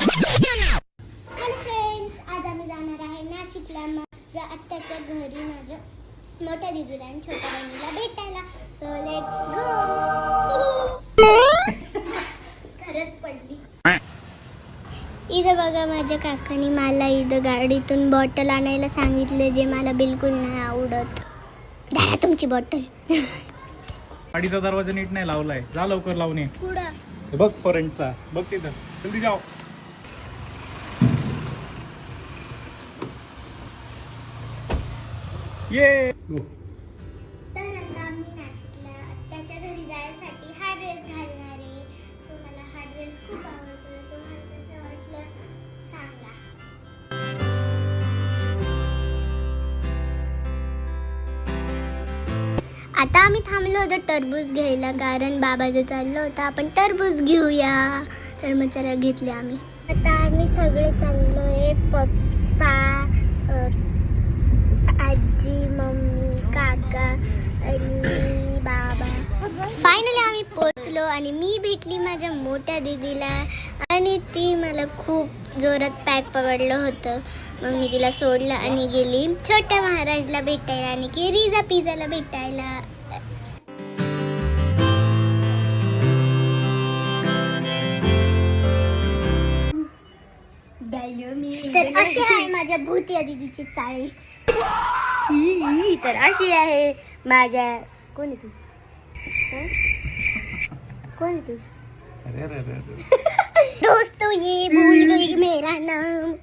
Friends, आज आम्ही जाणार आहे नाशिकला माझ्या आत्याच्या घरी माझ्या मोठ्या दीदीला आणि छोट्या बहिणीला भेटायला. So let's go. खरंच पडली. इथं बघा, माझ्या काकांनी मला इथं गाडीतून बॉटल आणायला सांगितले, जे मला बिलकुल नाही आवडत. धरा तुमची बॉटल. गाडीचा दरवाजा नीट नाही लावलाय, जा लवकर लावून ये. पुढं बघ फ्रंटचा, बघ तिथं, जल्दी जाओ. ये तर आता आम्ही नाशिकला आत्याच्या घरी जायसाठी हा ड्रेस घालणार आहे. सो मला हा ड्रेस खूप आवडतो. तुम्हाला कसं वाटलं सांगा. आता आम्ही थांबलो होतो टरबूज घ्यायला, कारण बाबाचं चाललं होतं आपण टरबूज घेऊया. तर मग चला घेतले आम्ही. आता आम्ही सगळे चाललोय, पप्पा, आजी, मम्मी, काका आणि बाबा. फायनली आम्ही पोचलो आणि मी भेटली माझ्या मोठ्या दीदीला आणि ती मला खूप जोरात पॅक पकडलं होतं. मग मी तिला सोडलं आणि गेली छोट्या महाराजला भेटायला आणि केरीजा पिझ्झाला भेटायला. तर अशी आहे माझ्या भूतिया दीदीची चाळी. तर अशी आहे माझ्या, कोण आहे तू? कोण आहे तू? अरे दोस्तों ये भूल गई मेरा नाम.